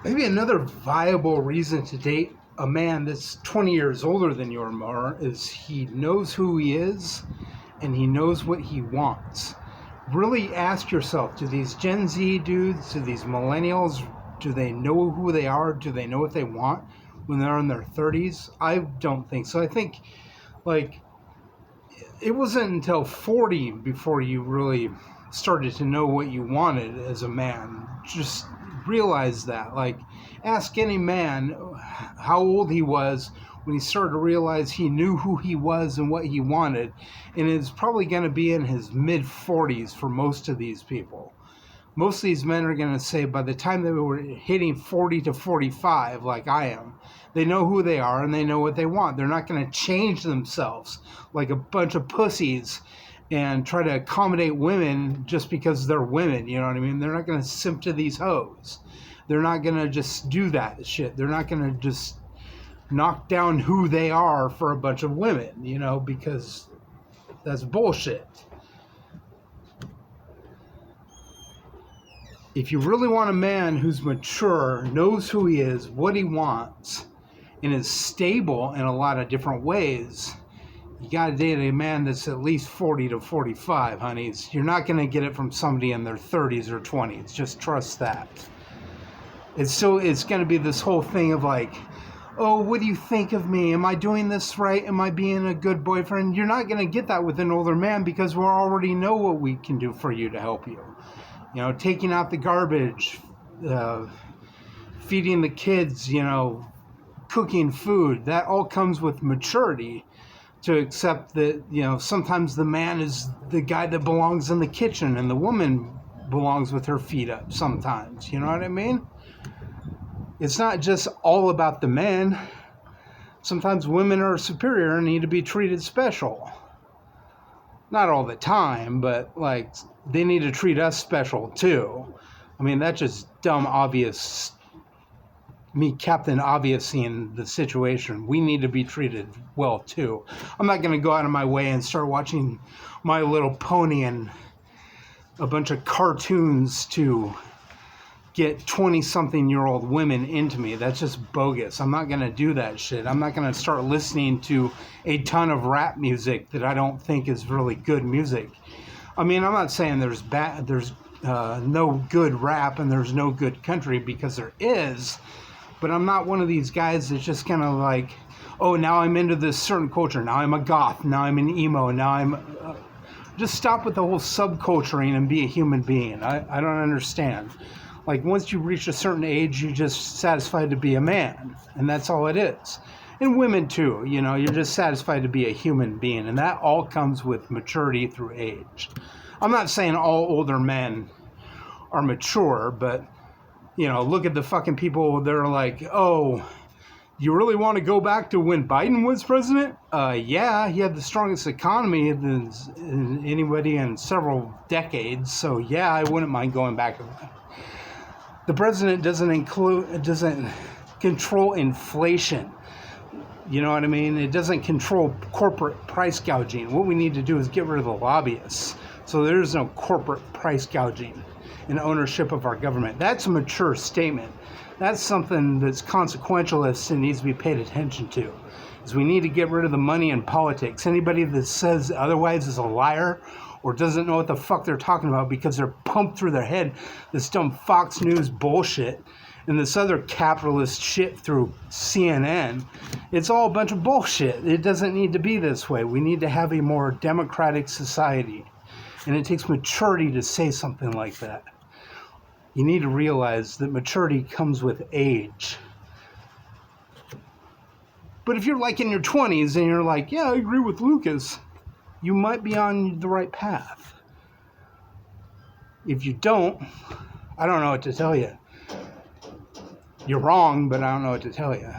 Maybe another viable reason to date a man that's 20 years older than you or more is he knows who he is and he knows what he wants. Really ask yourself, do these Gen Z dudes, do these millennials, do they know who they are? Do they know what they want when they're in their 30s? I don't think so. I think, like, it wasn't until 40 before you really started to know what you wanted as a man. Just realize that. Like, ask any man how old he was when he started to realize he knew who he was and what he wanted. And it's probably going to be in his mid 40s for most of these people. Most of these men are going to say by the time they were hitting 40 to 45, like I am, they know who they are and they know what they want. They're not going to change themselves like a bunch of pussies and try to accommodate women just because they're women, you know what I mean? They're not going to simp to these hoes. They're not going to just do that shit. They're not going to just knock down who they are for a bunch of women, you know, because that's bullshit. If you really want a man who's mature, knows who he is, what he wants, and is stable in a lot of different ways, you got to date a man that's at least 40 to 45, honeys. You're not going to get it from somebody in their 30s or 20s. Just trust that. It's going to be this whole thing of like, oh, what do you think of me? Am I doing this right? Am I being a good boyfriend? You're not going to get that with an older man because we already know what we can do for you to help you. You know, taking out the garbage, feeding the kids, you know, cooking food. That all comes with maturity to accept that, you know, sometimes the man is the guy that belongs in the kitchen and the woman belongs with her feet up sometimes. You know what I mean? It's not just all about the men. Sometimes women are superior and need to be treated special. Not all the time, but like they need to treat us special too. I mean, that's just dumb, obvious, me Captain Obvious in the situation. We need to be treated well too. I'm not going to go out of my way and start watching My Little Pony and a bunch of cartoons to get 20-something-year-old women into me. That's just bogus. I'm not going to do that shit. I'm not going to start listening to a ton of rap music that I don't think is really good music. I mean, I'm not saying there's no good rap and there's no good country, because there is, but I'm not one of these guys that's just kind of like, oh, now I'm into this certain culture. Now I'm a goth. Now I'm an emo. Now I'm... just stop with the whole subculturing and be a human being. I don't understand. Like, once you reach a certain age, you're just satisfied to be a man. And that's all it is. And women, too. You know, you're just satisfied to be a human being. And that all comes with maturity through age. I'm not saying all older men are mature, but, you know, look at the fucking people that are like, oh, you really want to go back to when Biden was president? Yeah, he had the strongest economy than anybody in several decades. So, yeah, I wouldn't mind going back to that. The president doesn't control inflation. You know what I mean? It doesn't control corporate price gouging. What we need to do is get rid of the lobbyists. So there's no corporate price gouging and ownership of our government. That's a mature statement. That's something that's consequentialist and needs to be paid attention to. Is we need to get rid of the money in politics. Anybody that says otherwise is a liar or doesn't know what the fuck they're talking about because they're pumped through their head this dumb Fox News bullshit and this other capitalist shit through CNN. It's all a bunch of bullshit. It doesn't need to be this way. We need to have a more democratic society. And it takes maturity to say something like that. You need to realize that maturity comes with age. But if you're like in your 20s and you're like, yeah, I agree with Lucas, you might be on the right path. If you don't, I don't know what to tell you. You're wrong, but I don't know what to tell you.